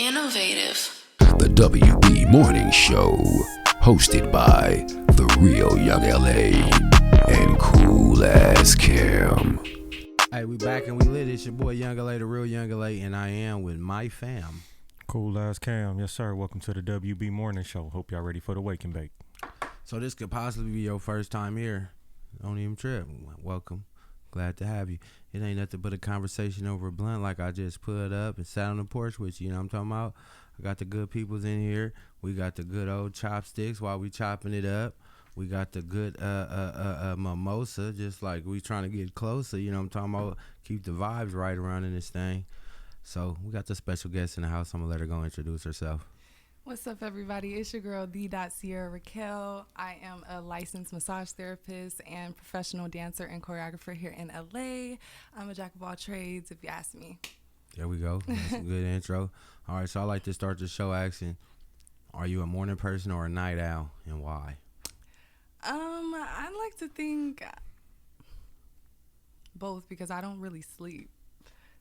Innovative. The WB Morning Show, hosted by the real Young LA and Cool Ass Cam. Hey, we back and we lit. It's your boy Young LA, the real Young LA, and I am with my fam. Cool Ass Cam. Yes, sir. Welcome to the WB Morning Show. Hope y'all ready for the wake and bake. So this could possibly be your first time here. Don't even trip. Welcome. Glad to have you. It ain't nothing but a conversation over a blunt like I just put up and sat on the porch with you. You know what I'm talking about? I got the good peoples in here. We got the good old chopsticks while we chopping it up. We got the good mimosa, just like we trying to get closer. You know what I'm talking about? Keep the vibes right around in this thing. So we got the special guest in the house. I'm going to let her go introduce herself. What's up, everybody? It's your girl, the.Sierra Raquel. I am a licensed massage therapist and professional dancer and choreographer here in LA. I'm a jack of all trades, if you ask me. There we go. That's a good intro. All right, so I like to start the show asking, are you a morning person or a night owl, and why? I like to think both, because I don't really sleep.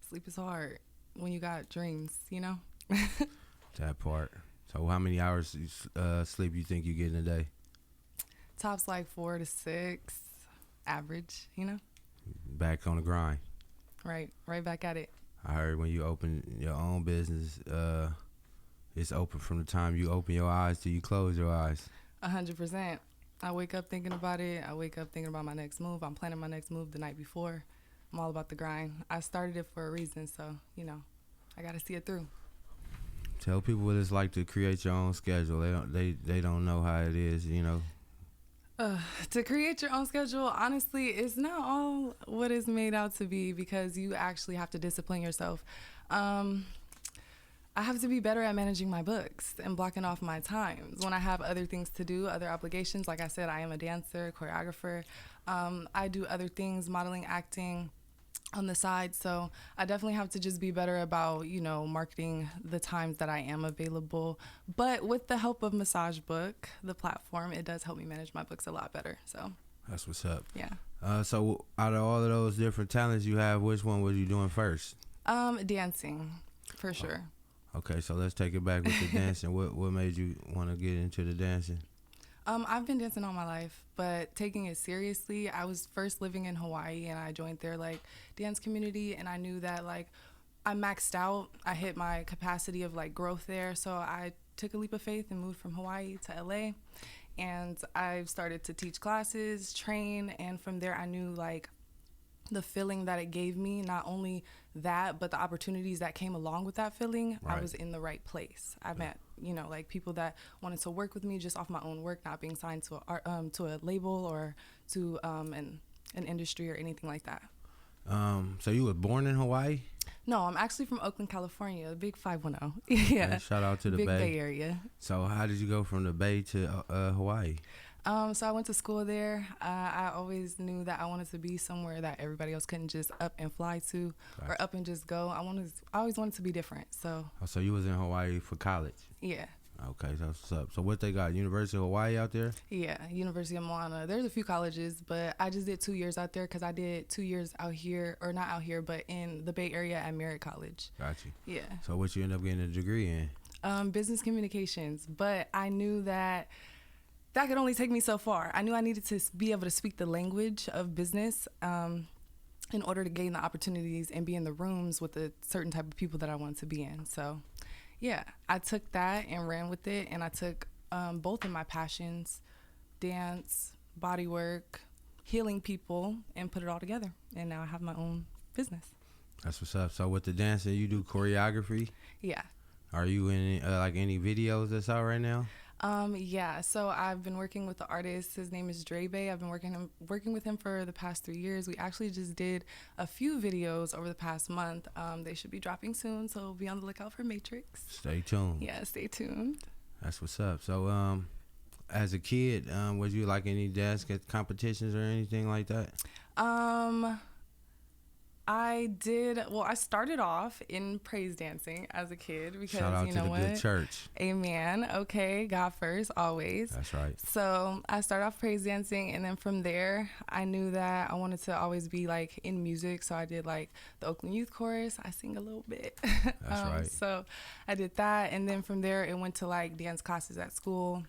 Sleep is hard when you got dreams, you know? That part. So how many hours sleep you think you get in a day? Top's like 4 to 6, average, you know? Back on the grind. Right back at it. I heard when you open your own business, it's open from the time you open your eyes till you close your eyes. 100%. I wake up thinking about it. I wake up thinking about my next move. I'm planning my next move the night before. I'm all about the grind. I started it for a reason, so, you know, I got to see it through. Tell people what it's like to create your own schedule. They don't know how it is, you know. To create your own schedule, honestly, it's not all what it's made out to be, because you actually have to discipline yourself. I have to be better at managing my books and blocking off my times when I have other things to do, other obligations. Like I said, I am a dancer, choreographer. I do other things, modeling, acting on the side. So I definitely have to just be better about, you know, marketing the times that I am available. But with the help of Massage Book, the platform, it does help me manage my books a lot better. So that's what's up. Yeah. So out of all of those different talents you have, which one was you doing first? Dancing, for sure. Okay, so let's take it back with the dancing. What made you want to get into the dancing? I've been dancing all my life, but taking it seriously, I was first living in Hawaii, and I joined their like dance community, and I knew that like I maxed out. I hit my capacity of like growth there, so I took a leap of faith and moved from Hawaii to LA, and I started to teach classes, train, and from there I knew like the feeling that it gave me, not only that, but the opportunities that came along with that feeling. Right. I was in the right place. I met, you know, like people that wanted to work with me just off my own work, not being signed to a label or to an industry or anything like that. So you were born in Hawaii? No, I'm actually from Oakland, California, big 510. Yeah. Okay, shout out to the big Bay Area. So how did you go from the Bay to Hawaii? So I went to school there. I always knew that I wanted to be somewhere that everybody else couldn't just up and fly to, or up and just go. I always wanted to be different. So you was in Hawaii for college? Yeah. Okay, that's what's up. So what they got, University of Hawaii out there? Yeah, University of Moana. There's a few colleges, but I just did 2 years out there because I did 2 years out here, or not out here, but in the Bay Area at Merritt College. Got you. Yeah. So what you end up getting a degree in? Business communications, but I knew that could only take me so far. I knew I needed to be able to speak the language of business in order to gain the opportunities and be in the rooms with a certain type of people that I wanted to be in. So, yeah, I took that and ran with it, and I took both of my passions, dance, body work, healing people, and put it all together. And now I have my own business. That's what's up. So with the dancing, you do choreography? Yeah. Are you in any videos that's out right now? Yeah, so I've been working with the artist. His name is Dre Bay. I've been working with him for the past 3 years. We actually just did a few videos over the past month. They should be dropping soon, so be on the lookout for Matrix. Stay tuned. Yeah, stay tuned. That's what's up. So, as a kid, was you like any dance competitions or anything like that? I did. Well, I started off in praise dancing as a kid because Shout out you to know the what? good church. Amen. Okay, God first, always. That's right. So I started off praise dancing, and then from there, I knew that I wanted to always be like in music. So I did like the Oakland Youth Chorus. I sing a little bit. That's right. So I did that, and then from there, it went to like dance classes at school,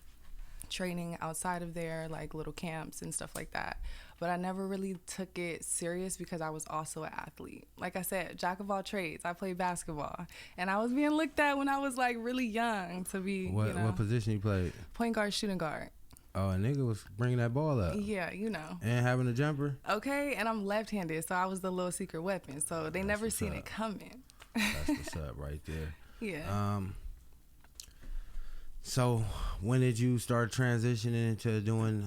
training outside of there, like little camps and stuff like that. But I never really took it serious because I was also an athlete. Like I said, jack of all trades. I played basketball, and I was being looked at when I was like really young to be, What position you played? point guard, shooting guard. Oh, a nigga was bringing that ball up. Yeah, And having a jumper. Okay, and I'm left-handed, so I was the little secret weapon. So they never seen it coming. That's what's up right there. Yeah. So when did you start transitioning into doing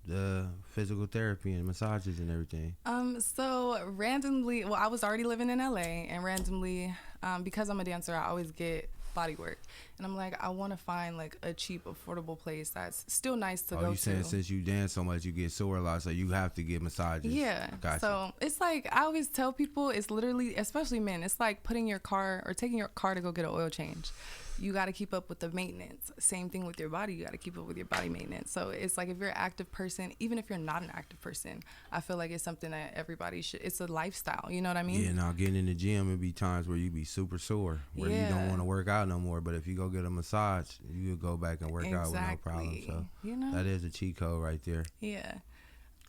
the physical therapy and massages and everything? So randomly, well, I was already living in LA, and randomly, because I'm a dancer, I always get body work, and I'm like, I want to find like a cheap, affordable place that's still nice to go to. Oh, you saying since you dance so much, you get sore a lot, so you have to get massages. Yeah. Gotcha. So it's like I always tell people, it's literally, especially men, it's like putting your car or taking your car to go get an oil change. You got to keep up with the maintenance. Same thing with your body. You got to keep up with your body maintenance. So it's like if you're an active person, even if you're not an active person, I feel like it's something that everybody should, it's a lifestyle. You know what I mean? Yeah, now getting in the gym, it be times where you be super sore, where you don't want to work out no more. But if you go get a massage, you could go back and work out with no problem. So that is a cheat code right there. Yeah.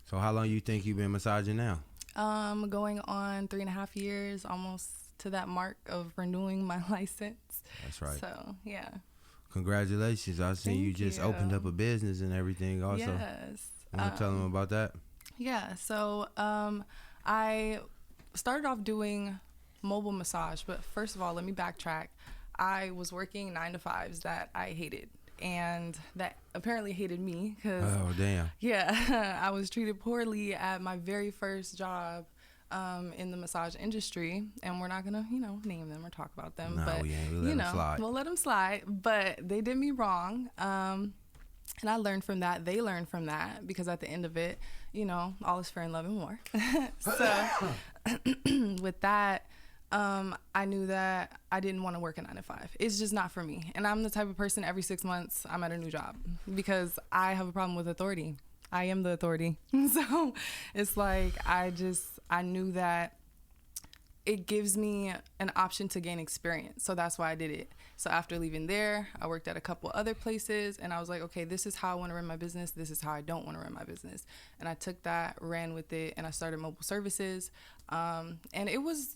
So how long you think you've been massaging now? Going on 3.5 years, almost to that mark of renewing my license. That's right. So, yeah. Congratulations. I see you just opened up a business and everything also. Yes. Want to tell them about that? Yeah. So, I started off doing mobile massage, but first of all, let me backtrack. I was working 9-to-5s that I hated, and that apparently hated me because, oh, damn. Yeah, I was treated poorly at my very first job in the massage industry, and we're not gonna, name them or talk about them. No, but we ain't. We'll let them slide. We'll let them slide. But they did me wrong, and I learned from that. They learned from that because at the end of it, all is fair in love and war. So with that, I knew that I didn't want to work a 9-to-5. It's just not for me. And I'm the type of person every 6 months I'm at a new job because I have a problem with authority. I am the authority. So it's like I knew that it gives me an option to gain experience. So that's why I did it. So after leaving there, I worked at a couple other places, and I was like, okay, this is how I want to run my business. This is how I don't want to run my business. And I took that, ran with it, and I started mobile services. And it was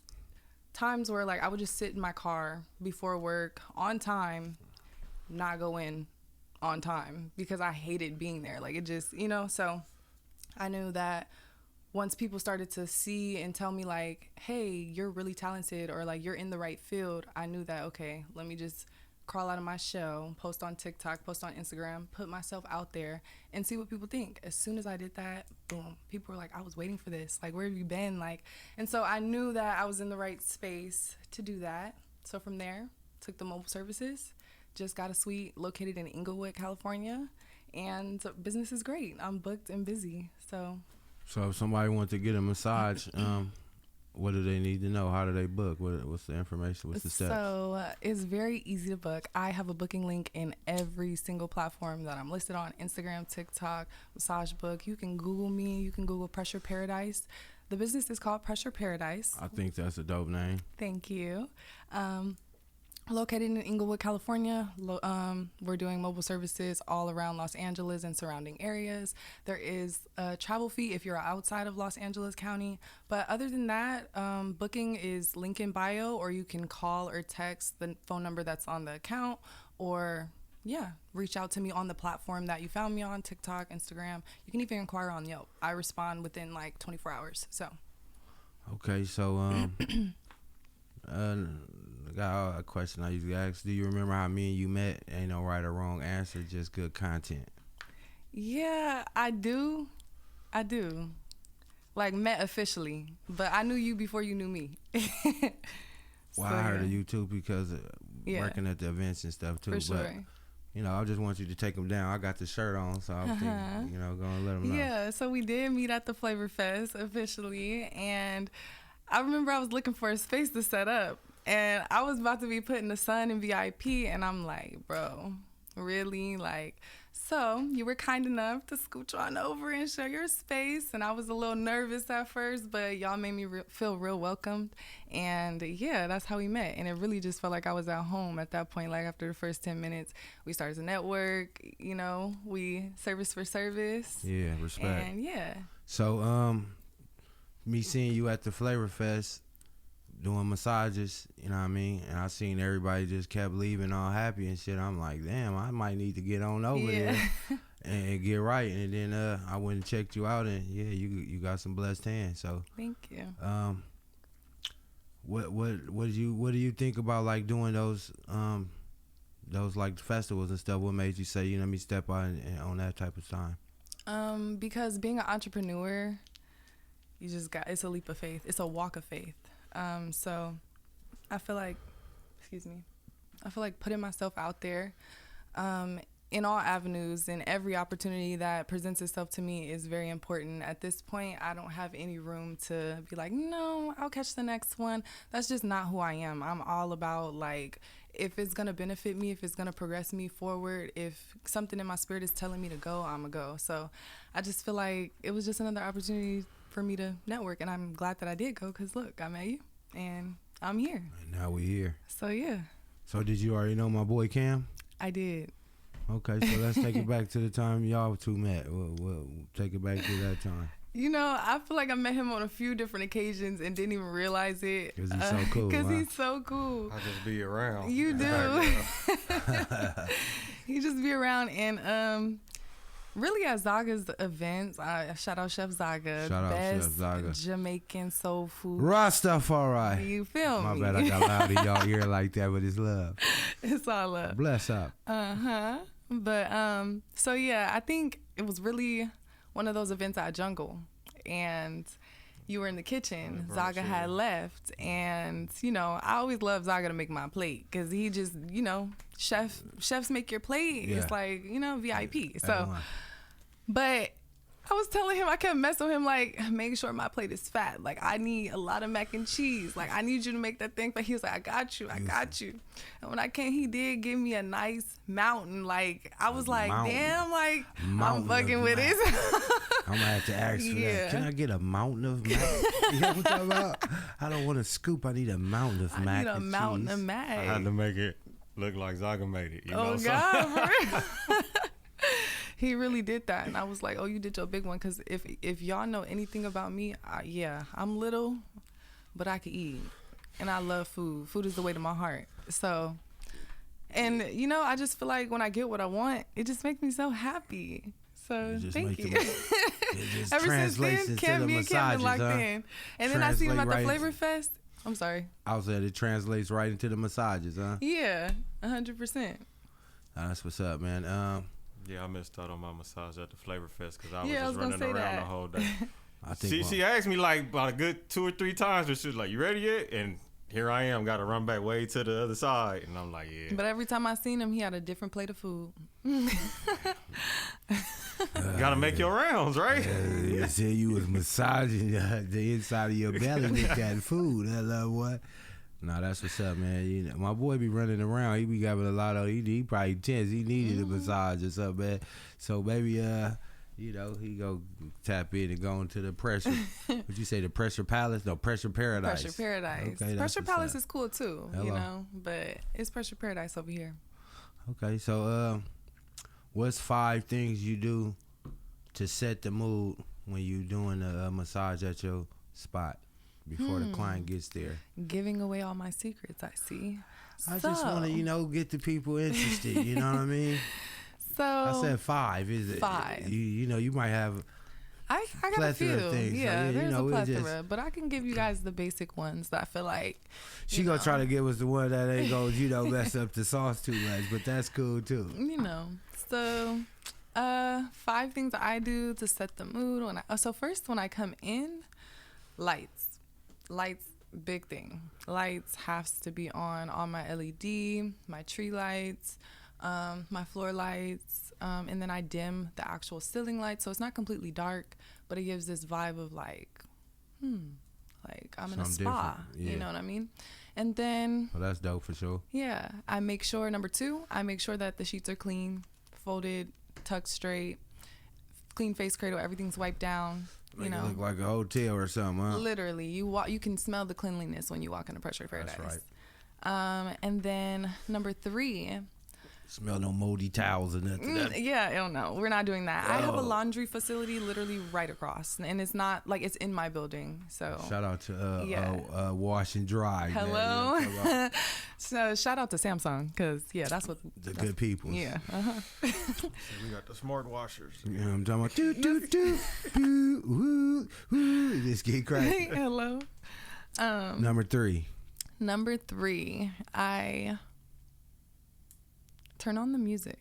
times where like I would just sit in my car before work on time, not go in on time because I hated being there. Like it just, so I knew that once people started to see and tell me like, hey, you're really talented or like you're in the right field, I knew that, okay, let me just crawl out of my shell, post on TikTok, post on Instagram, put myself out there and see what people think. As soon as I did that, boom, people were like, I was waiting for this. Like, where have you been? Like, and so I knew that I was in the right space to do that. So from there, took the mobile services, just got a suite located in Inglewood, California, and business is great. I'm booked and busy. So if somebody wants to get a massage, what do they need to know? How do they book? What's the information? What's the steps? So it's very easy to book. I have a booking link in every single platform that I'm listed on: Instagram, TikTok, Massage Book. You can Google me. You can Google Pressure Paradise. The business is called Pressure Paradise. I think that's a dope name. Thank you. Located in Inglewood, California. We're doing mobile services all around Los Angeles and surrounding areas. There is a travel fee if you're outside of Los Angeles County. But other than that, booking is link in bio, or you can call or text the phone number that's on the account, or reach out to me on the platform that you found me on, TikTok, Instagram. You can even inquire on Yelp. I respond within like 24 hours. So. Okay, so I got a question I usually ask. Do you remember how me and you met? Ain't no right or wrong answer, just good content. Yeah, I do. Like, met officially, but I knew you before you knew me. Well, I heard of you too because working at the events and stuff too. For sure. But I just want you to take them down. I got the shirt on, so I'm thinking, going to let them know. Yeah, so we did meet at the Flavor Fest officially, and I remember I was looking for a space to set up, and I was about to be put in the sun in VIP, and I'm like, bro, really? Like, so you were kind enough to scooch on over and share your space, and I was a little nervous at first, but y'all made me feel real welcomed, and yeah, that's how we met, and it really just felt like I was at home at that point. Like after the first 10 minutes, we started to network, you know, we service for service. Yeah, respect. And yeah. So, me seeing you at the Flavor Fest doing massages, you know what I mean? And I seen everybody just kept leaving all happy and shit. I'm like, damn, I might need to get on over there and get right. And then I went and checked you out, and yeah, you got some blessed hands. So Thank you. what do you think about like doing those like festivals and stuff? What made you say, let me step out on that type of time? Because being an entrepreneur, it's a leap of faith. It's a walk of faith. So I feel like putting myself out there, in all avenues and every opportunity that presents itself to me is very important. At this point, I don't have any room to be like, no, I'll catch the next one. That's just not who I am. I'm all about like, if it's going to benefit me, if it's going to progress me forward, if something in my spirit is telling me to go, I'm going to go. So I just feel like it was just another opportunity for me to network, and I'm glad that I did go, because look, I met you and I'm here. And now we're here. So yeah. So did you already know my boy Cam? I did. Okay, so let's take it back to the time y'all two met. We'll take it back to that time. You know, I feel like I met him on a few different occasions and didn't even realize it. Because he's so cool. Because he's so cool. I just be around. You do. He just be around. And really at Zaga's events, shout out Chef Zaga. Shout out best Chef Zaga. Jamaican soul food. Rastafari. You feel My me? bad, I got loud in y'all ear like that, but it's love. It's all up. Bless up. But so yeah, I think it was really one of those events at Jungle, and you were in the kitchen. Zaga had left, and I always love Zaga to make my plate, because he just chefs make your plate. Yeah. It's like VIP. Yeah, So, everyone. but I was telling him, I kept messing with him, like, make sure my plate is fat. Like, I need a lot of mac and cheese. Like, I need you to make that thing. But he was like, I got you. And when I came, he did give me a nice mountain. Like, I was like, mountain. damn, like, Mountain I'm fucking with mac. it. I'm going to have to ask for Yeah. that. Can I get a mountain of mac? You know what I'm talking about? I don't want a scoop. I need a mountain of mac I need a and mountain cheese. of mac. I had to make it look like Zaga made it. You know, Oh, so- God, for real. He really did that, and I was like, "Oh, you did your big one." Because if y'all know anything about me, I'm little, but I can eat, and I love food. Food is the way to my heart. So, and I just feel like when I get what I want, it just makes me so happy. So It just thank makes you. It just Ever since translates then, into Cam, the me and Cam been massages, locked huh? in, and then I seen him at the Translate right Flavor into- Fest. I'm sorry. I was saying it translates right into the massages, huh? Yeah, 100%. That's what's up, man. Yeah, I missed out on my massage at the Flavor Fest because I was Yeah, I just was gonna running say around that. the whole day. I think She asked me like about a good 2 or 3 times, but she was like, "You ready yet?" And here I am, got to run back way to the other side, and I'm like, "Yeah." But every time I seen him, he had a different plate of food. Got to make your rounds, right? you said you was massaging the inside of your belly with that food. Hello, what? No, that's what's up, man. My boy be running around. He be having a lot of. He probably tense. He needed a massage or something, man. So maybe he go tap in and go into the pressure. Would you say the Pressure Palace? No, Pressure Paradise. Pressure Paradise. Okay, that's Pressure what's Palace up. is cool too, Hello. but it's Pressure Paradise over here. Okay, so what's 5 things you do to set the mood when you doing a massage at your spot before the client gets there? Giving away all my secrets, I see. I just want to, get the people interested. You know what I mean? So I said 5. Is it 5. You might have. I got a plethora of few. things. So, Yeah, yeah, there's a it just- plethora, but I can give you guys the basic ones that I feel like She gonna try to give us the one that ain't gonna, mess up the sauce too much, but that's cool too. So 5 things I do to set the mood so first when I come in, lights, big thing. Lights has to be on all my LED, my tree lights, my floor lights, and then I dim the actual ceiling lights, so it's not completely dark, but it gives this vibe of like, Like I'm in a Something spa. different. Yeah. You know what I mean? And then Well, that's dope for sure. yeah, I make sure number 2, I make sure that the sheets are clean, folded, tucked straight, clean face cradle, everything's wiped down. Make You know, it look like a hotel or something, huh? literally, you can smell the cleanliness when you walk into Pressure Paradise. That's right. And then number 3, Smell no moldy towels or nothing. yeah, I don't know. We're not doing that. I have a laundry facility literally right across, and it's not like it's in my building. So Shout out to Yeah. Wash and Dry. hello. Man. You know what I'm talking about? So shout out to Samsung, because yeah, that's what The good people. Yeah. We got the smart washers. You know what I'm talking about? Do, do, do, do, woo, woo. Just get crazy. Hello. Number 3. Number 3, I turn on the music,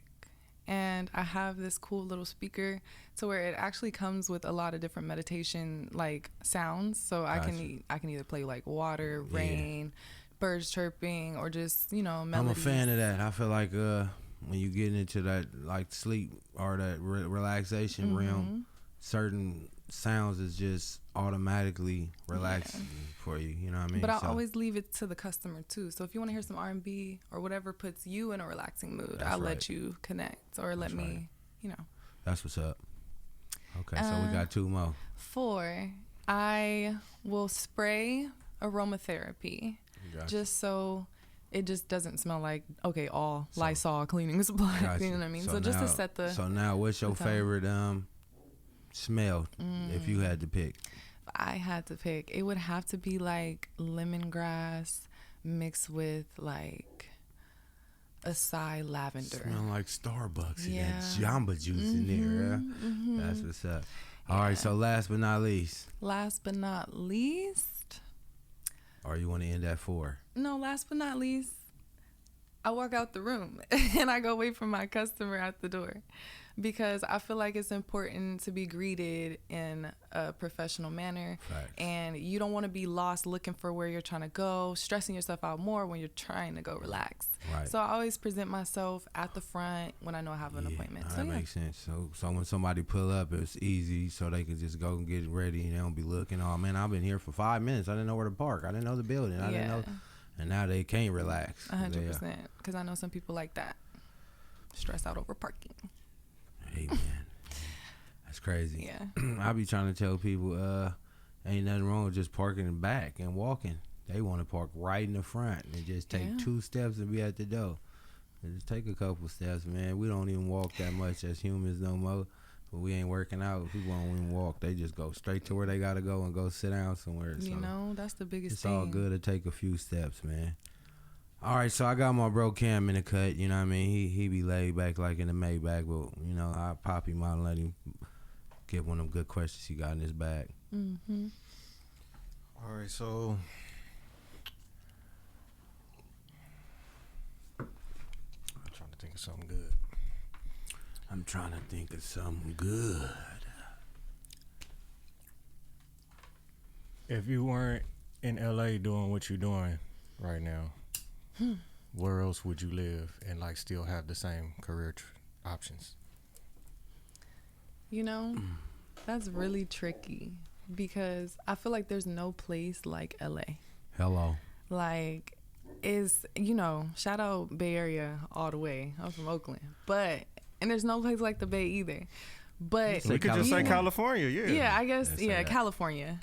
and I have this cool little speaker to where it actually comes with a lot of different meditation like sounds. So I can either play like water, rain, birds chirping, or just melodies. I'm a fan of that. I feel like when you get into that like sleep or that relaxation realm, certain sounds is just automatically relaxing for you. You know what I mean? But I always leave it to the customer too. So if you want to hear some R&B or whatever puts you in a relaxing mood, I'll let you connect or let me, That's what's up. Okay, so we got 2 more. 4, I will spray aromatherapy just so it just doesn't smell like all Lysol cleaning supplies. Gotcha. You know what I mean? So So just now- to set the. So now, what's your the tone. favorite smell if you had to pick? If I had to pick, it would have to be like lemongrass mixed with like acai lavender. Smell like Starbucks and Yeah. that Jamba Juice in there. Yeah? That's what's up. All right, so last but not least, Last but not least, or you want to end at 4? no, last but not least, I walk out the room and I go wait for my customer at the door, because I feel like it's important to be greeted in a professional manner. Facts. And you don't want to be lost looking for where you're trying to go, stressing yourself out more when you're trying to go relax. Right. So I always present myself at the front when I know I have an appointment. That So makes sense. So when somebody pull up, it's easy, so they can just go and get ready, and they don't be looking. Oh man, I've been here for 5 minutes. I didn't know where to park. I didn't know the building. I didn't know. And now they can't relax. 100%, because I know some people like that, stress out over parking. Hey man, that's crazy. Yeah. I be trying to tell people, ain't nothing wrong with just parking in the back and walking. They want to park right in the front and just take 2 steps and be at the door. And just take a couple steps, man. We don't even walk that much as humans no more. But we ain't working out. People don't even walk. They just go straight to where they gotta go and go sit down somewhere. So You know, that's the biggest it's thing. all good to take a few steps, man. All right, so I got my bro Cam in the cut. You know what I mean? He be laid back like in the Maybach, but I pop him out and let him get one of them good questions he got in his bag. Mm-hmm. All right, so I'm trying to think of something good. I'm trying to think of something good. If you weren't in LA doing what you're doing right now, where else would you live and like still have the same career options? That's really tricky, because I feel like there's no place like LA. Hello. Like, shout out Bay Area all the way. I'm from Oakland. And there's no place like the Bay either. But Say We could just say California. California, yeah. yeah, I guess, Let's say that. California.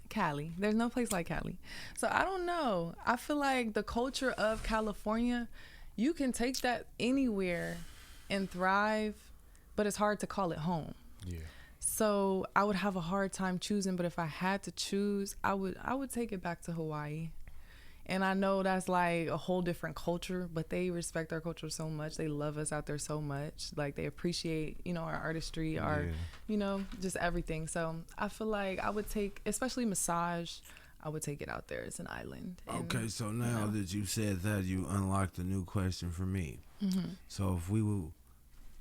Cali. There's no place like Cali. So I don't know. I feel like the culture of California, you can take that anywhere and thrive, but it's hard to call it home. Yeah. So I would have a hard time choosing, but if I had to choose, I would take it back to Hawaii. And I know that's like a whole different culture, but they respect our culture so much. They love us out there so much. Like, they appreciate, our artistry, our, just everything. So I feel like I would take, especially massage, I would take it out there. It's an island. Okay, so now that you said that, you unlocked a new question for me. Mm-hmm. So if we would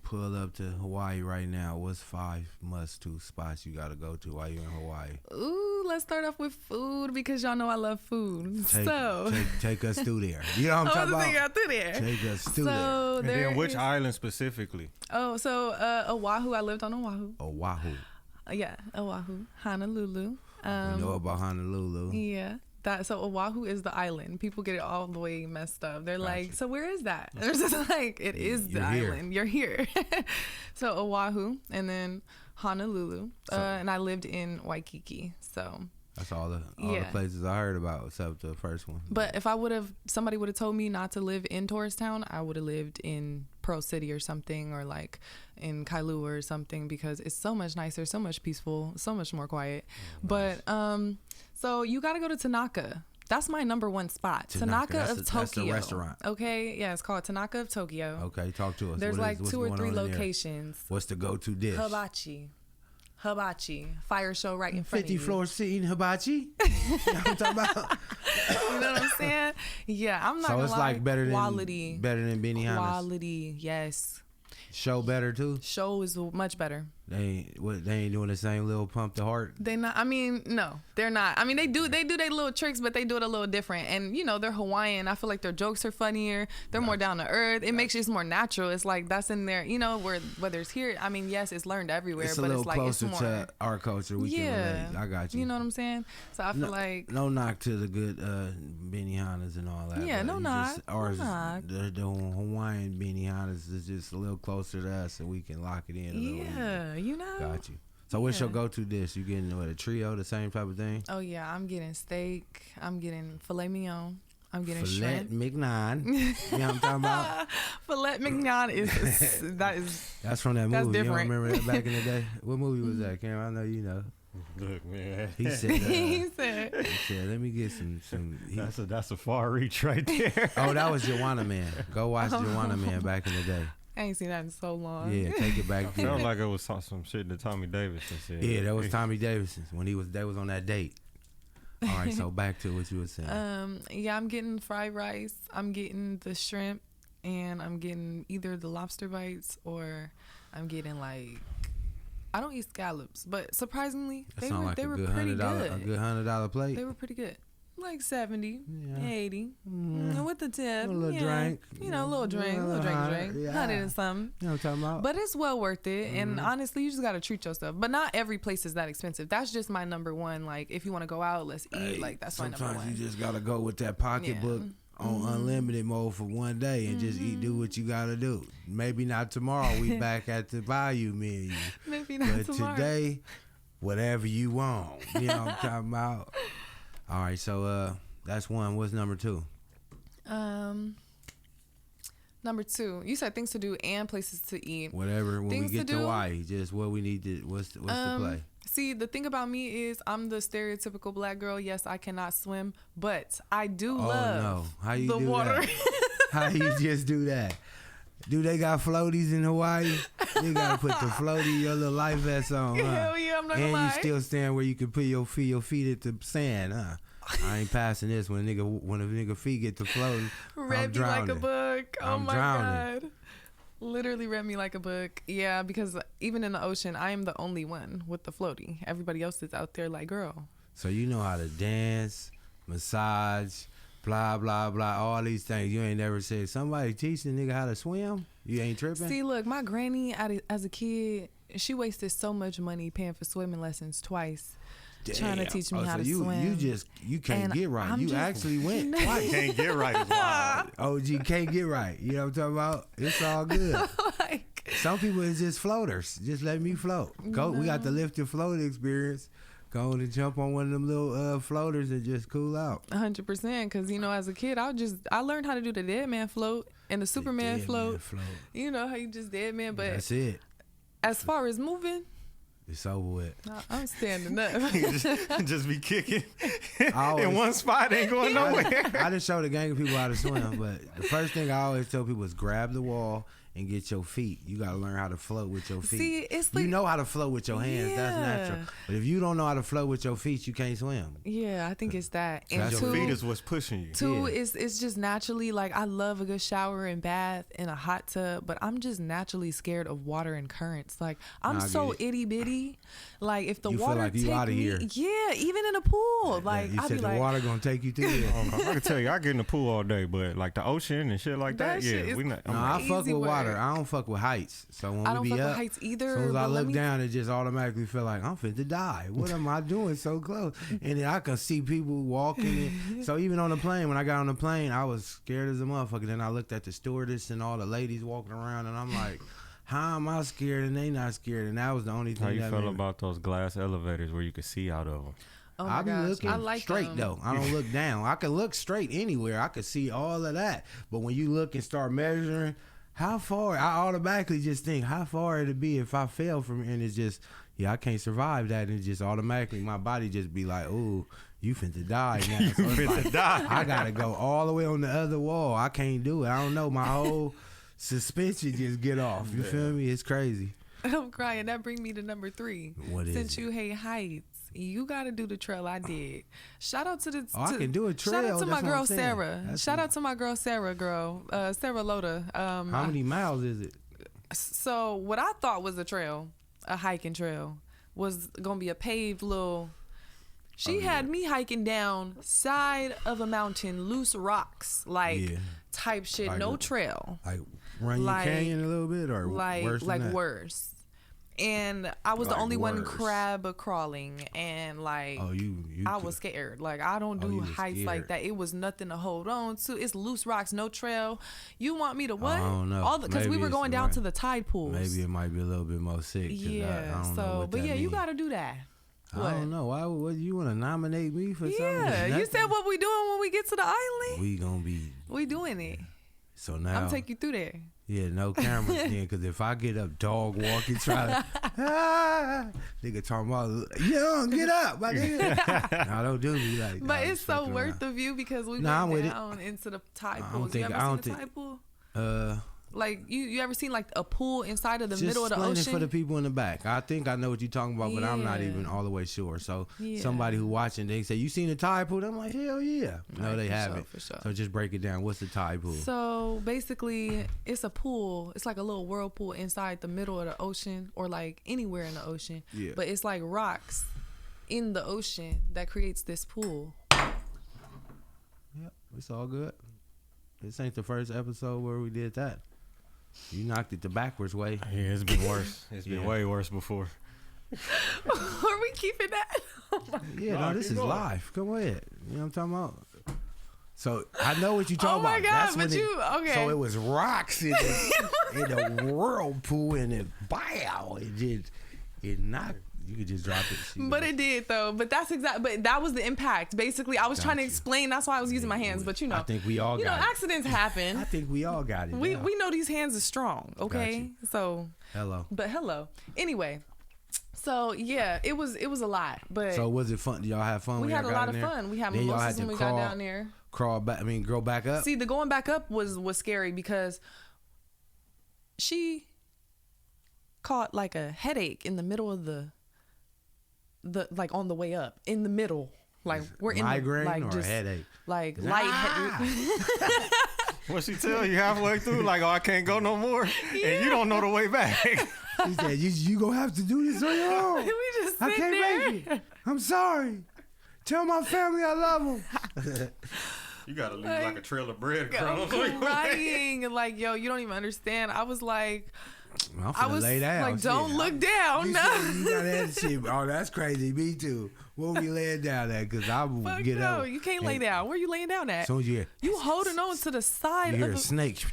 pull up to Hawaii right now, what's 5 must-do spots you gotta go to while you're in Hawaii? Ooh, let's start off with food, because y'all know I love food. Take us through there. You know what I'm talking about? Through there. Take us through there. And then which island specifically? So Oahu. I lived on Oahu. Oahu. Yeah, Oahu, Honolulu. We know about Honolulu. Yeah. So Oahu is the island. People get it all the way messed up. They're like, so where is that? They're just like, it is the island. You're here. So Oahu, and then Honolulu, and I lived in Waikiki. So that's all the places I heard about, except the first one. But if somebody would have told me not to live in tourist town, I would have lived in Pearl City or something, or like in Kailua or something, because it's so much nicer, so much peaceful, so much more quiet. Nice. But so you got to go to Tanaka. That's my number one spot. Tanaka of Tokyo. That's the restaurant. Okay, yeah, it's called Tanaka of Tokyo. Okay, talk to us. There's like 2 or 3 locations. What's the go-to dish? Hibachi. Fire show right in front of you. 50 floor seating hibachi? You know what I'm talking about? You know what I'm saying? Yeah, I'm not gonna lie. So it's like better than Benihana's? Quality, yes. Show better too? Show is much better. They ain't doing the same little pump the heart? They not. I mean, no, they're not. I mean, they do their little tricks, but they do it a little different. And you know, they're Hawaiian. I feel like their jokes are funnier. They're more down to earth. It makes it more natural. It's like that's in there. You know, whether it's here. I mean, yes, it's learned everywhere, but it's like closer it's more to our culture. We can relate. I got you. You know what I'm saying? So I feel like no knock to the good Benihanas and all that. Yeah, no knock. Ours, the Hawaiian Benihanas is just a little closer to us, and we can lock it in. Yeah, you know. Got you. So what's your go-to dish? You getting a trio, the same type of thing? Oh yeah, I'm getting steak. I'm getting filet mignon. I'm getting filet shrimp. mignon. You know what I'm talking about? Filet mignon that's from that movie. That's different. You don't remember that back in the day? What movie was that, Cam? I know you know. Look, man. He said, let me get some. That's a far reach right there. Oh, that was Joanna Man. Go watch Joanna Man back in the day. I ain't seen that in so long. Yeah, take it back. I felt like it was some shit that Tommy Davidson said. Yeah, that was Tommy Davidson when they was on that date. All right, so back to what you were saying. Yeah, I'm getting fried rice. I'm getting the shrimp, and I'm getting either the lobster bites or I'm getting like I don't eat scallops, but surprisingly they were pretty good. A good $100 plate. They were pretty good. Like 70, 80, with the tip. A little drink. You know, a little drink. 100 and something. You know what I'm talking about? But it's well worth it. And honestly, you just got to treat yourself. But not every place is that expensive. That's just my number one. Like, if you want to go out, let's eat. Like, that's my number one. Sometimes you just got to go with that pocketbook on unlimited mode for one day and just do what you got to do. Maybe not tomorrow. We back at the value menu. Maybe not tomorrow. But today, whatever you want. You know what I'm talking about? All right, so that's one. What's number 2? Number 2, you said things to do and places to eat. Whatever. When we get to Hawaii, just what we need to. What's the play? See, the thing about me is I'm the stereotypical black girl. Yes, I cannot swim, but I do love How you the do water. That? How you just do that? Do they got floaties in Hawaii? You gotta put the floaty, your little life vest on, huh? Hell yeah, I'm not gonna lie. And you still stand where you can put your feet at the sand, huh? I ain't passing this when a nigga feet get to floating. Read me like a book. Oh my God. Literally read me like a book. Yeah, because even in the ocean, I am the only one with the floaty. Everybody else is out there like, girl. So you know how to dance, massage, blah, blah, blah, all these things. You ain't never said, somebody teach the nigga how to swim? You ain't tripping? See, look, my granny, as a kid, she wasted so much money paying for swimming lessons twice. Damn. Trying to teach me how to swim. You can't get right. You actually went twice. Can't get right is wild. OG can't get right. You know what I'm talking about? It's all good. Some people is just floaters. Just let me float. Go. No. We got the lift and float experience. Go on and jump on one of them little floaters and just cool out. 100%. Because, you know, as a kid, I learned how to do the dead man float and the Superman float. You know how you just dead man. But that's it. As far as moving, it's over with. I'm standing up. just be kicking in one spot, ain't going nowhere. I just show the gang of people how to swim, but the first thing I always tell people is grab the wall and get your feet. You got to learn how to float with your feet. See, it's like, you know how to float with your hands. That's natural. But if you don't know how to float with your feet, you can't swim. Yeah, I think it's that. And your feet is what's pushing you. Two, it's just naturally, like, I love a good shower and bath in a hot tub, but I'm just naturally scared of water and currents. Like, I'm so itty bitty. Like, if the you water feel like you out of here. Yeah, even in a pool. Like, you I'd said be the like, water gonna take you through it. I can tell you, I get in the pool all day, but like the ocean and shit like that, shit we not. I fuck with water. water. I don't fuck with heights. So when I don't we be fuck up, with heights either. as soon as I but let look me- down, it just automatically feel like I'm finna die. What am I doing so close? And then I can see people walking. So even on the plane, when I got on the plane, I was scared as a motherfucker. Then I looked at the stewardess and all the ladies walking around, and I'm like, how am I scared and they not scared? And that was the only thing. How you that feel made- about those glass elevators where you could see out of them? Oh my I be gosh, looking I like straight them. though. I don't look down. I can look straight anywhere. I can see all of that. But when you look and start measuring how far, I automatically just think how far it'd be if I fell from it. And it's just, I can't survive that. And it's just automatically my body just be like, ooh, you finna die now. So it's like, I gotta go all the way on the other wall. I can't do it. I don't know. My whole suspension just get off. You feel me? It's crazy. I'm crying. That brings me to number 3. What is Since it? you hate heights, you got to do the trail I did. Shout out to the. Oh, I can do a Shout trail. out to That's my what girl I'm saying. Sarah. That's Shout out to my girl Sarah, Sarah Loda. How many miles is it? So what I thought was a trail, a hiking trail, was gonna be a paved little. She had me hiking down side of a mountain, loose rocks, like type shit, Like no what? trail, Like Runyon Like- Canyon a little bit, or like worse than that? worse. And I was the Like only one worse. crab crawling, and like Oh, you I could- was scared. Like I don't Oh, do you was heights scared. like that. It was nothing to hold on to. It's loose rocks, no trail. You want me to what? I don't know. All because we Maybe were it's going down right. to the tide pools. Maybe it might be a little bit more sick. 'Cause Yeah. I don't know So, what but that yeah, you mean. got to do that. I don't know. Why would you want to nominate me for something? Yeah, you Nothing? said what we doing when we get to the island. We gonna be We doing it. so now. I'm take you through there. Yeah, no cameras then, because if I get up dog walking, try to, nigga talking about, young, get up, my nigga. No, don't do me like that. But it's so worth the view because we Nah, I'm with went it. down into the tide I don't pools. think- You I ever don't seen a think- tide pool? it. Like you ever seen like a pool inside of the Just middle of the explain it ocean? for the people in the back. I think I know what you're talking about, but I'm not Yeah. even all the way sure. So Yeah. somebody who watching, they say, you seen the tide pool? I'm like, hell yeah. No, Right, they for haven't. sure, for sure. So just break it down. What's the tide pool? So basically, it's a pool. It's like a little whirlpool inside the middle of the ocean, or like anywhere in the ocean. Yeah. But it's like rocks in the ocean that creates this pool. Yep, it's all good. This ain't the first episode where we did that. You knocked it the backwards way. Yeah, it's been worse. It's been Yeah. way worse before. Are we keeping that? Yeah, Nah, no, this keep is going. live. Come ahead. You know what I'm talking about? So I know what you talking Oh my about. God, That's when but you- okay. So it was rocks in the whirlpool, and it bow. It knocked. You could just drop it. But it did though. But that's But that was the impact. Basically, I was trying to Gotcha. explain. That's why I was using my hands. But you know, I think we all you know, got it. accidents happen. I think we all got it. We now. we know these hands are strong. Okay, so Hello. but hello. Anyway, so yeah, it was a lot. But So was it fun? Did y'all have fun? we when had a y'all got lot in of there? fun. We had Then y'all mimosas had when to we got down there. Crawl back. I mean, go back up. See, the going back up was scary because she caught like a headache in the middle of the like on the way up in the middle. Like we're in migraine the, like or just a headache. like Ah! light. What she tell you halfway through? Like, oh, I can't go no more, and you don't know the way back. He said, "You gonna have to do this on your own. we just I sitting can't there. make it. I'm sorry. Tell my family I love them." You gotta leave Like, like a trail of bread I'm crumbs. crying and like, yo, you don't even understand. I was like, I'm I finna was lay down. like, Shit. don't look down. You No. said you got that shit. Oh, that's crazy. Me too. We'll be laying down there because I will Fuck get no, up. you can't lay down. Where you laying down at? As soon as you hear, You holding on to the side you hear of a a snake.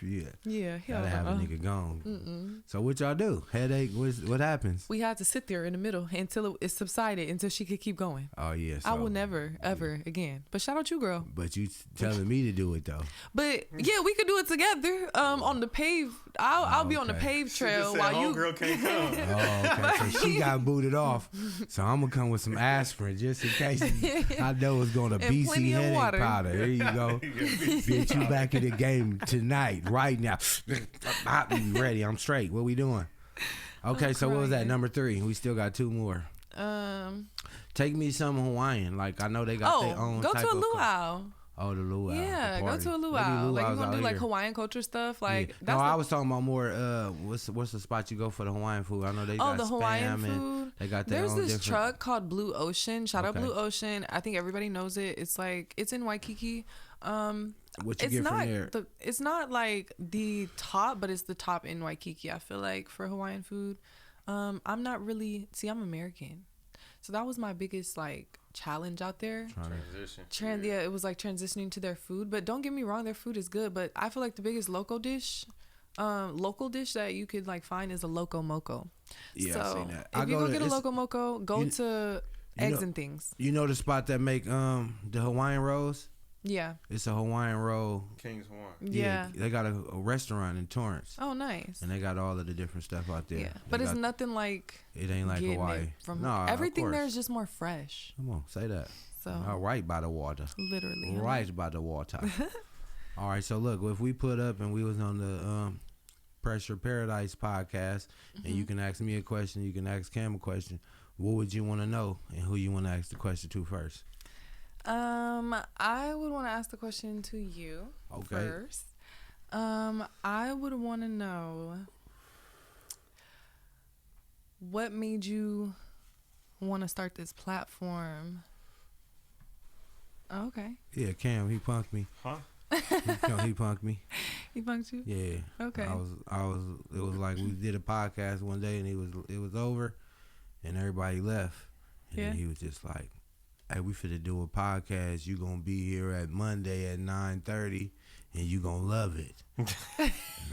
Yeah. yeah, hell Gotta have a no. nigga gone. So what y'all do? Headache? What happens? We had to sit there in the middle until it subsided, until she could keep going. Oh yeah. I so- will never, ever again. But shout out you, girl. But you telling me to do it though. But yeah, we could do it together. On the pave. I'll be on the Okay. paved trail Said while you. homegirl can't come. Oh, okay. So she got booted off. So I'm gonna come with some aspirin just in case I know it's gonna And BC plenty of headache water. powder. Here you go. Get you back in the game tonight, right now. I'm ready. I'm straight. What we doing? Okay, so what was that? crying. Number 3. We still got 2 more. Take me some Hawaiian. Like I know they got their own. go type to a of luau. Oh, the luau. Yeah, the go party. to a Maybe luau. Like luau's you gonna out do like here. Hawaiian culture stuff. Like Yeah. that's No, I the- was talking about more. What's the spot you go for the Hawaiian food? I know they got the Hawaiian Spam food. and they got their There's own this different. truck called Blue Ocean. Shout out Okay. Blue Ocean. I think everybody knows it. It's like it's in Waikiki. What you It's get not from there? it's not like the top, but it's the top in Waikiki. I feel like for Hawaiian food, I'm not really. See, I'm American, so that was my biggest like challenge out there. Transition. Yeah, it was like transitioning to their food. But don't get me wrong, their food is good. But I feel like the biggest local dish that you could like find is a loco moco. Yeah, so I seen that. if you go get a loco moco, go to Eggs and Things. You know the spot that make the Hawaiian rolls? Yeah. It's a Hawaiian roll. King's Hawaiian. Yeah. They got a restaurant in Torrance. Oh, nice. And they got all of the different stuff out there. Yeah, but it's nothing like. It ain't like getting Hawaii. it from No, everything of there course. is just more fresh. Come on, say that. So All right by the water. literally. Right by the water. All right, so look, if we put up and we was on the Pressure Paradise podcast, and you can ask me a question, you can ask Cam a question, what would you want to know, and who you want to ask the question to first? I would want to ask the question to you first. I would want to know what made you want to start this platform. Oh, okay. Yeah, Cam, he punked me. Huh? He punked me. He punked you? Yeah. Okay. It was like we did a podcast one day and it was over and everybody left. And then he was just like, hey, we finna do a podcast. You gonna be here at Monday at 9:30 and you gonna love it. And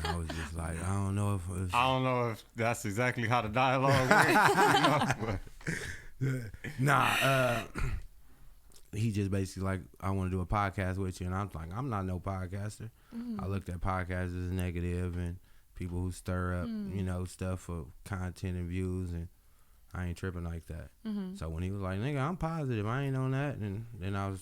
I was just like, I don't know if that's exactly how the dialogue went. Nah, he just basically like, I want to do a podcast with you, and I'm like, I'm not no podcaster. I looked at podcasts as negative and people who stir up, stuff for content and views, and I ain't tripping like that. So when he was like, nigga, I'm positive, I ain't on that, and then I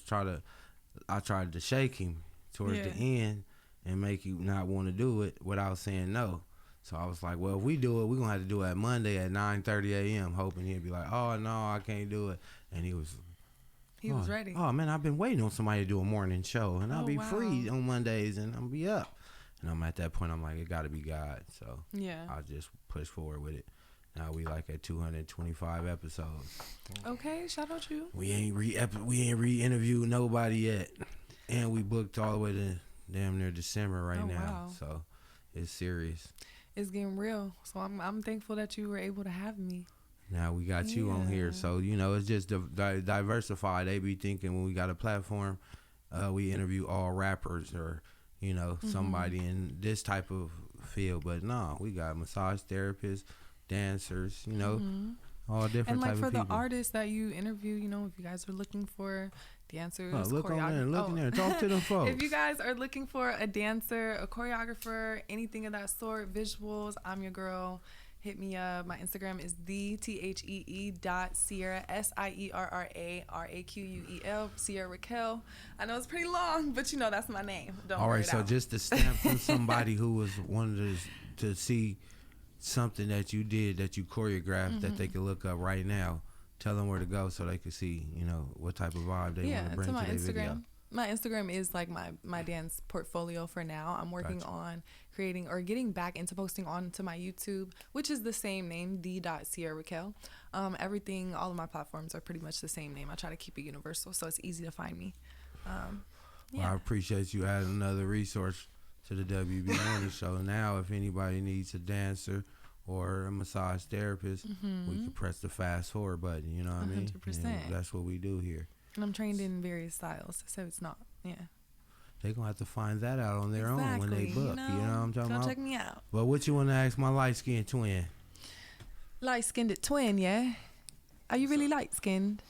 tried to shake him towards the end and make you not want to do it without saying no. So I was like, well, if we do it, we're going to have to do it Monday at 9:30 a.m., hoping he'd be like, oh, no, I can't do it. And he was ready. Oh, man, I've been waiting on somebody to do a morning show, and I'll be free on Mondays, and I'll be up. And I'm at that point, I'm like, it got to be God. So I'll just push forward with it. Now we like at 225 episodes. Okay, shout out you. We ain't re-interviewed nobody yet. And we booked all the way to damn near December right now. Wow. So it's serious. It's getting real. So I'm thankful that you were able to have me. Now we got you on here. So, it's just diversified. They be thinking when we got a platform, we interview all rappers or, somebody in this type of field. But no, we got massage therapists, dancers, all different and like type for of the people. artists that you interview, if you guys are looking for dancers, Look on there, look in there, talk to them folks. If you guys are looking for a dancer, a choreographer, anything of that sort, visuals, I'm your girl. Hit me up. My Instagram is THEE.Sierra SIERRA Sierra Raquel. I know it's pretty long, but that's my name. Don't all worry right, so out. just a stamp from somebody who was wanted to see something that you did, that you choreographed, that they could look up right now. Tell them where to go so they can see, what type of vibe they want to bring to my their Instagram. video. My Instagram is like my dance portfolio for now. I'm working on creating or getting back into posting onto my YouTube, which is the same name, the.Sierra Raquel. Everything, all of my platforms are pretty much the same name. I try to keep it universal so it's easy to find me. Well, I appreciate you adding another resource to the WB Morning Show. Now, if anybody needs a dancer or a massage therapist, we can press the fast forward button. You know what I mean? 100%. And that's what we do here. And I'm trained in various styles, so it's not, They're going to have to find that out on their own when they book. You know what I'm talking Go about? check me out. But what you want to ask my light-skinned twin? Light-skinned twin, yeah? Are you really light-skinned?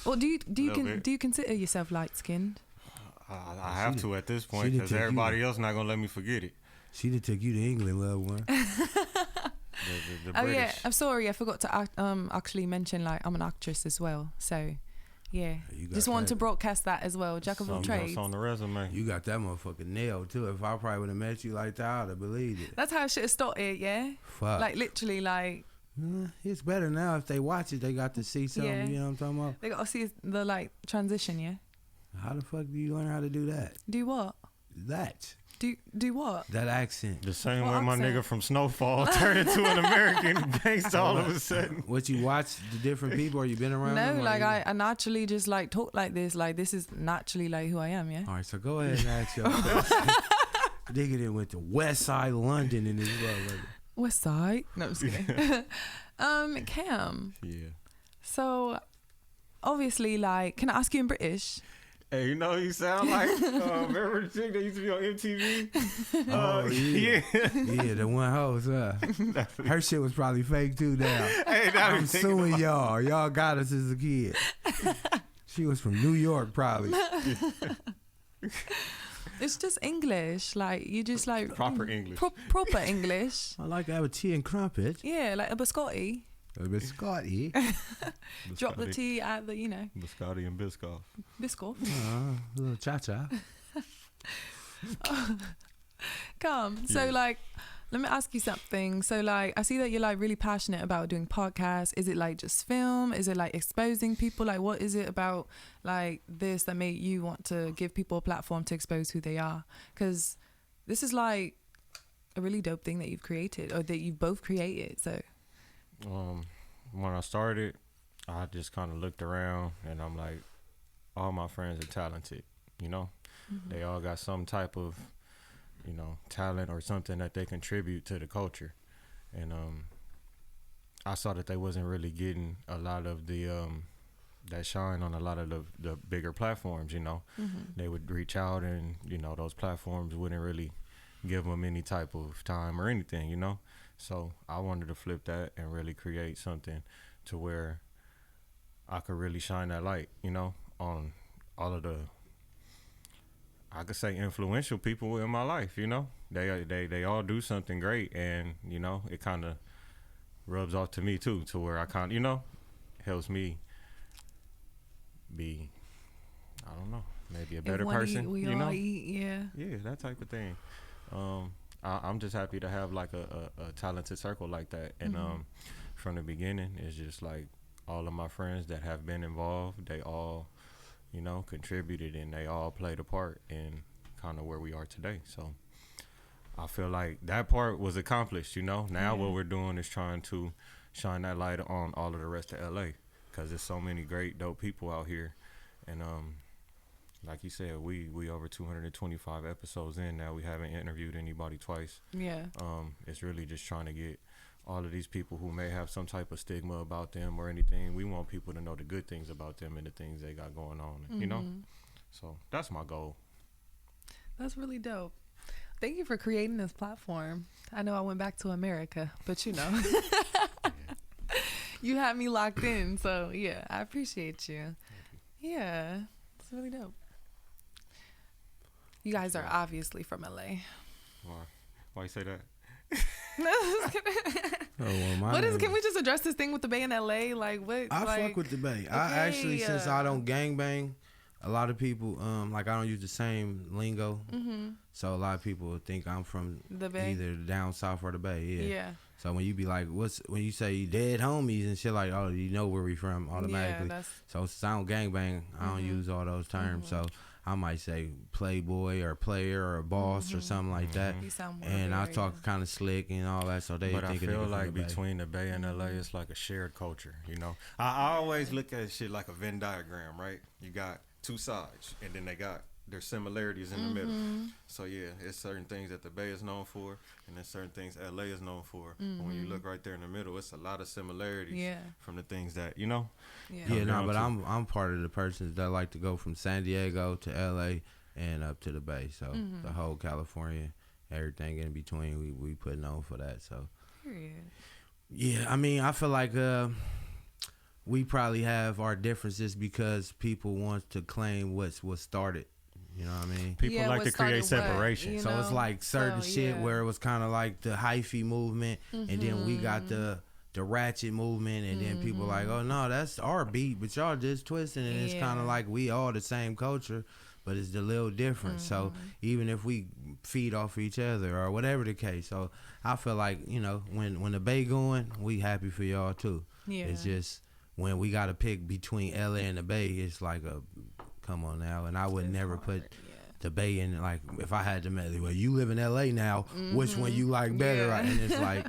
Or do you consider yourself light-skinned? I have to at this point because everybody else not going to let me forget it. She done took you to England, loved one. The Oh, British. yeah. I'm sorry. I forgot to actually mention, I'm an actress as well. So, yeah. You got Just wanted that. to broadcast that as well. Jack of all Something trades. else on the resume. You got that motherfucking nailed, too. If I probably would have met you like that, I would have believed it. That's how I should have started, yeah? Fuck. Like, literally, It's better now if they watch it. They got to see something. Yeah. You know what I'm talking about? they got to see the, transition, yeah? How the fuck do you learn how to do that? Do what? That. Do what? That accent. The same What way my accent? nigga from Snowfall turned into an American gangsta all of a sudden. What you watch the different people, or you been around them? No, or like you- I naturally just like talk like this. Like this is naturally like who I am. Yeah. All right, so go ahead and ask your question. Nigga that went to West Side London in his motherfucker. West Side. No, I'm just kidding. Cam. Yeah. So obviously, like, can I ask you in British? Hey, you know you sound like remember the chick that used to be on MTV? Oh, yeah. Yeah, the one host, her shit was probably fake too now. Hey, now I'm suing y'all. Y'all got us as a kid. She was from New York, probably. It's just English. Like you just like Proper English. proper English. I like to have a tea and crumpet. Yeah, like a biscotti. A biscotti. Drop the tea at the Biscotti and Biscoff. biscoff. A little cha-cha. Come. So Yeah. like, let me ask you something. So like, I see that you're like really passionate about doing podcasts. Is it like just film? Is it like exposing people? Like, what is it about like this that made you want to give people a platform to expose who they are? Because this is like a really dope thing that you've created, or that you've both created. So When I started, I just kind of looked around and I'm like, all my friends are talented, you know? They all got some type of, talent or something that they contribute to the culture. And I saw that they wasn't really getting a lot of the that shine on a lot of the bigger platforms, They would reach out and, those platforms wouldn't really give them any type of time or anything, So I wanted to flip that and really create something to where I could really shine that light, on all of the, I could say, influential people in my life, They all do something great, and, it kind of rubs off to me too, to where I kind of, helps me be, I don't know, maybe a better if one person, eat, we all eat, yeah. Yeah, that type of thing. I'm just happy to have like a talented circle like that, and from the beginning, it's just like all of my friends that have been involved, they all, contributed, and they all played a part in kind of where we are today. So I feel like that part was accomplished. Now what we're doing is trying to shine that light on all of the rest of LA, because there's so many great, dope people out here, and like you said, we over 225 episodes in now. We haven't interviewed anybody twice. Yeah. It's really just trying to get all of these people who may have some type of stigma about them or anything. We want people to know the good things about them and the things they got going on, So that's my goal. That's really dope. Thank you for creating this platform. I know I went back to America, but you had me locked in. So yeah, I appreciate you. Yeah, it's really dope. You guys are obviously from LA. Why you say that? Can we just address this thing with the Bay in LA? Like what? I fuck with the Bay. I actually, since I don't gangbang, a lot of people I don't use the same lingo. So a lot of people think I'm from the Bay, either down south or the Bay. Yeah. So when you be like, when you say dead homies and shit, like, oh, you know where we from automatically. Yeah, so since I don't gangbang, I don't use all those terms. So I might say playboy or player or boss or something like that. You sound more And I talk kind of slick and all that. So they But I think feel of like between the Bay and LA, it's like a shared culture, I always look at shit like a Venn diagram, right? You got two sides, and then they got their similarities in the middle. So yeah, it's certain things that the Bay is known for, and then certain things LA is known for. But when you look right there in the middle, it's a lot of similarities from the things that but I'm part of the persons that like to go from San Diego to LA and up to the Bay. So the whole California, everything in between, we putting on for that. So period. Yeah, I mean, I feel like we probably have our differences because people want to claim what started. You know what I mean? People like to create separation. So it's like certain shit where it was kind of like the hyphy movement, and then we got the ratchet movement, and then people like, oh no, that's our beat, but y'all just twisting, and it's kind of like we all the same culture, but it's a little different. So even if we feed off each other or whatever the case, so I feel like when the Bay going, we happy for y'all too. Yeah. It's just when we got to pick between LA and the Bay, it's like a come on now, and I would never put debating, like, if I had to make, well, you live in LA now, which one you like better? Yeah. And it's like,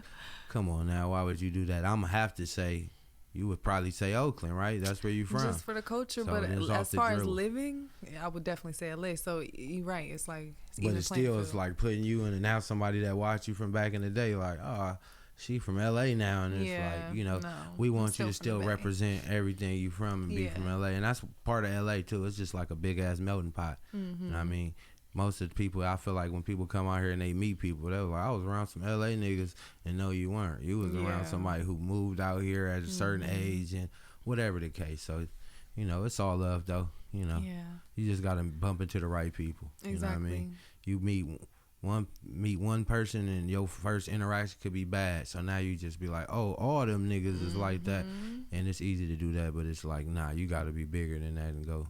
come on now, why would you do that? I'm gonna have to say, you would probably say Oakland, right? That's where you from. Just for the culture, So but it's off as the far as dribble. living, yeah, I would definitely say LA. So you're right. It's like, But even it's playing still, it's field. like putting you in, and now somebody that watched you from back in the day, like, oh, she from LA now, and it's Yeah, like, you know, no, we I'm want you to still still from the Bay. represent everything you from and be Yeah. from LA, and that's part of LA too. It's just like a big ass melting pot. Mm-hmm. You know what I mean? Most of the people, I feel like when people come out here and they meet people, they're like, I was around some LA niggas, and no, you weren't. You was around Yeah. somebody who moved out here at a certain age and whatever the case. So, you know, it's all love though. You know, Yeah, you just gotta bump into the right people. exactly. You know what I mean? You meet one person and your first interaction could be bad. So now you just be like, oh, all them niggas is like that. And it's easy to do that, but it's like, nah, you gotta be bigger than that and go,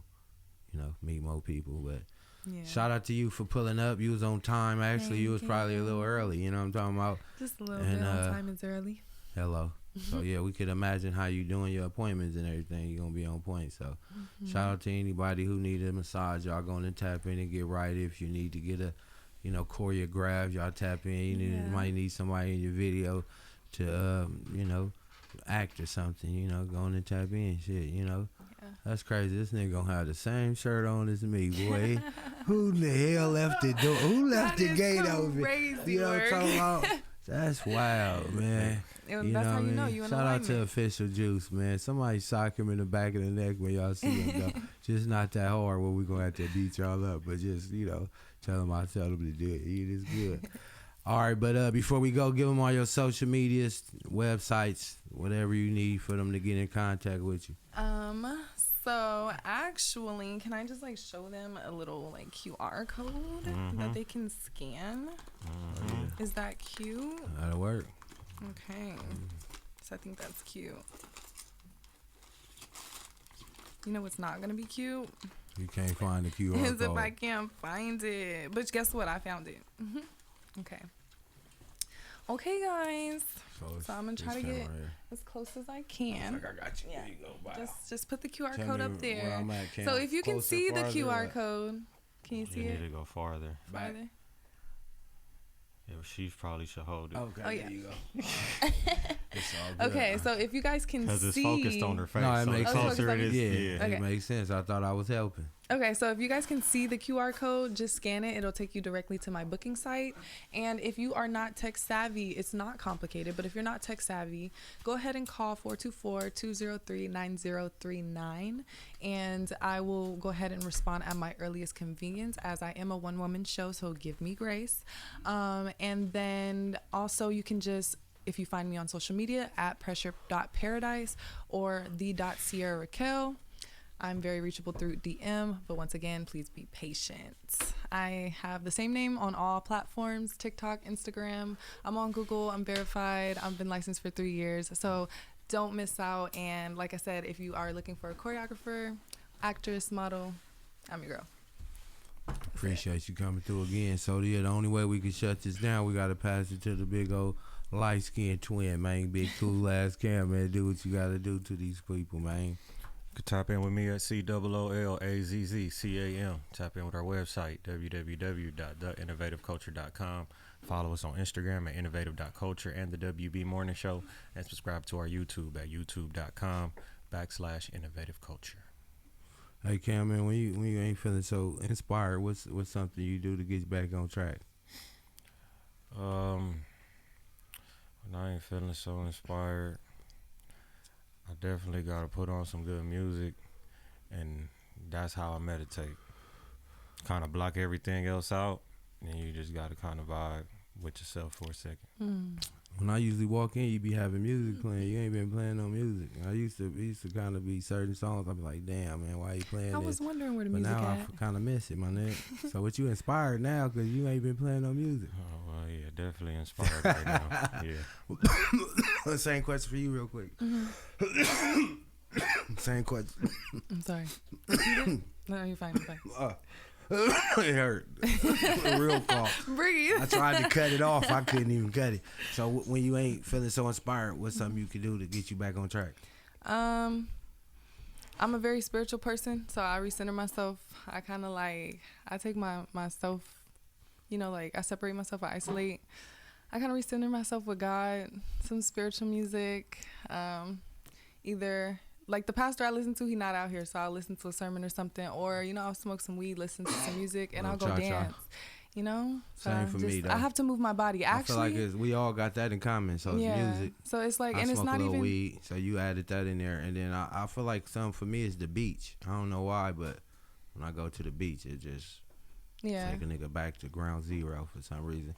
you know, meet more people. But Yeah. shout out to you for pulling up. You was on time. Actually, you was Thank probably a you. little early. You know what I'm talking about? Just a little And, bit on time is early. Hello. So yeah, we could imagine how you doing your appointments and everything. You're gonna be on point. So shout out to anybody who need a massage. Y'all gonna tap in and get right. If you need to get a, you know, choreograph, y'all tap in. You might need somebody in your video to you know, act or something. You know, go on and tap in. Shit, you know. Yeah. That's crazy. This nigga gonna have the same shirt on as me, boy. Who the hell left the door? Who left the gate open? Crazy You know what I'm work. talking about? That's wild, man. And You that's know how what you I know mean? you in Shout out to alignment. Official Juice, man. Somebody sock him in the back of the neck when y'all see him, though. Just not that hard where we gonna have to beat y'all up, but just, you know, tell him to do it. Eat is good. All right, but before we go, give them all your social medias, websites, whatever you need for them to get in contact with you. So actually, can I just like show them a little like QR code that they can scan? Is that cute? That'll work. Okay. So I think that's cute. You know what's not gonna be cute? You can't find the QR Is if code. I can't find it. But guess what? I found it. Okay. Okay, guys. So I'm gonna try to get as close as I can. I got you. Yeah. There you go. Wow. Just put the QR Tell code me up there. where I'm at, Cam. So if you can Closer, see the farther, QR or- code, can you see You it? need to go farther. Back. Farther? Yeah, she probably should hold it. Okay, Oh, yeah. there you go. It's all good. Okay, so if you guys can Because see, it's focused on her face. No, it so makes the sense. closer it is, Yeah, Okay. it makes sense. I thought I was helping. okay, so if you guys can see the QR code, just scan it. It'll take you directly to my booking site. And if you are not tech savvy, it's not complicated. But if you're not tech savvy, go ahead and call 424-203-9039, and I will go ahead and respond at my earliest convenience, as I am a one-woman show, so give me grace. And then also you can just, if you find me on social media, at pressure.paradise or the.Sierra Raquel. I'm very reachable through DM, but once again, please be patient. I have the same name on all platforms, TikTok, Instagram. I'm on Google. I'm verified. I've been licensed for 3 years. So don't miss out. And like I said, if you are looking for a choreographer, actress, model, I'm your girl. Appreciate you coming through again. So yeah, the only way we can shut this down, we gotta pass it to the big old light skinned twin, man. Big cool ass Cam, man. Do what you gotta do to these people, man. You can tap in with me at COOLAZZCAM. Tap in with our website, www.theinnovativeculture.com. Follow us on Instagram at innovative.culture and the WB Morning Show. And subscribe to our YouTube at youtube.com/innovativeculture. Hey Cam, man, when you ain't feeling so inspired, what's something you do to get you back on track? When I ain't feeling so inspired, I definitely got to put on some good music, and that's how I meditate. Kind of block everything else out, and you just got to kind of vibe with yourself for a second. When I usually walk in, you be having music playing. You ain't been playing no music. I used to kind of be certain songs. I be like, damn, man, why you playing I this? was wondering where the But music now at. I kind of miss it, my nigga. So what you inspired now, because you ain't been playing no music. Oh, well, yeah, definitely inspired right now. Yeah. Same question for you real quick. Same question. I'm sorry. Repeat it? No, you're fine. You're fine. It hurt. Real cough. Breathe. I tried to cut it off. I couldn't even cut it. So when you ain't feeling so inspired, what's something you can do to get you back on track? I'm a very spiritual person, so I recenter myself. I kind of like, I take myself, you know, like I separate myself, I isolate. I kind of recenter myself with God, some spiritual music, either like the pastor I listen to, he not out here, so I'll listen to a sermon or something, or, you know, I'll smoke some weed, listen to some music, and I'll go dance. You know, so same for me though. I have to move my body. Actually, I feel like we all got that in common. So it's music. So it's like, I and it's not even weed. So you added that in there, and then I feel like something for me is the beach. I don't know why, but when I go to the beach, it just take a nigga back to ground zero for some reason.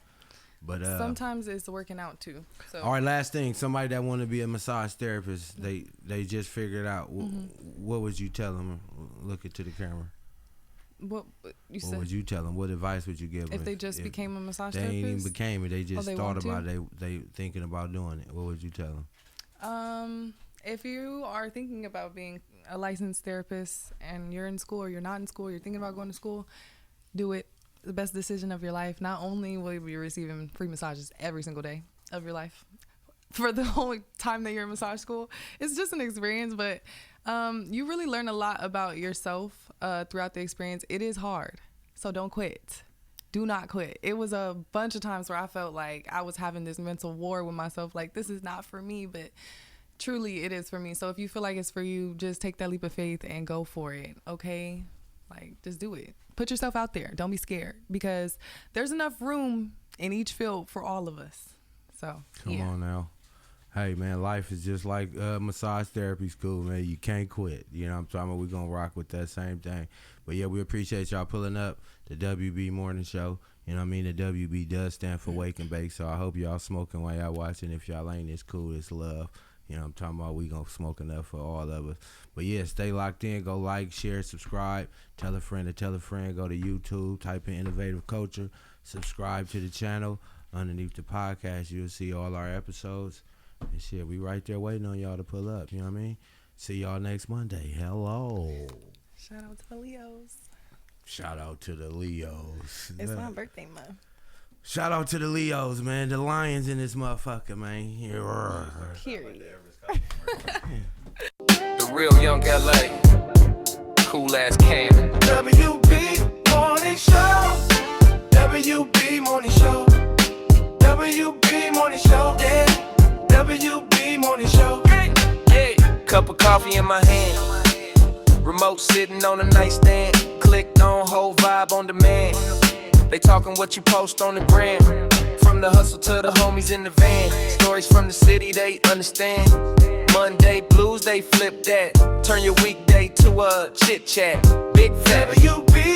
But sometimes it's working out too. So all right, last thing, somebody that want to be a massage therapist, they just figured out. What would you tell them? Look into the camera. What you said? What would you tell them? What advice would you give them? If they just became a massage they therapist? They ain't even became it. They just they thought about it. They thinking about doing it. What would you tell them? If you are thinking about being a licensed therapist and you're in school or you're not in school, you're thinking about going to school, do it. The best decision of your life. Not only will you be receiving free massages every single day of your life for the whole time that you're in massage school, it's just an experience, but you really learn a lot about yourself throughout the experience. It is hard, so don't quit. Do not quit. It was a bunch of times where I felt like I was having this mental war with myself, like this is not for me, but truly it is for me. So if you feel like it's for you, just take that leap of faith and go for it, okay? Like, just do it. Put yourself out there. Don't be scared, because there's enough room in each field for all of us. So come on now. Hey man, life is just like massage therapy school, man. You can't quit. You know what I'm talking about? We're gonna rock with that same thing. But yeah, we appreciate y'all pulling up the WB Morning Show. You know what I mean? The WB does stand for Wake and Bake. So I hope y'all smoking while y'all watching. If y'all ain't, it's cool. It's love. You know what I'm talking about? We gonna smoke enough for all of us. But yeah, stay locked in. Go like, share, subscribe. Tell a friend to tell a friend. Go to YouTube. Type in Innovative Culture. Subscribe to the channel. Underneath the podcast, you'll see all our episodes. And shit, we right there waiting on y'all to pull up. You know what I mean? See y'all next Monday. Hello. Shout out to the Leos. Shout out to the Leos. It's my birthday month. Shout out to the Leos, man. The Lions in this motherfucker, man. Period. The real young LA. Cool ass can. WB Morning Show. WB Morning Show. WB Morning Show. Yeah. WB Morning Show. Hey, cup of coffee in my hand. Remote sitting on a nightstand. Clicked on whole vibe on demand. They talking what you post on the gram. From the hustle to the homies in the van. Stories from the city they understand. Monday blues they flip that. Turn your weekday to a chit chat. Big fat. WB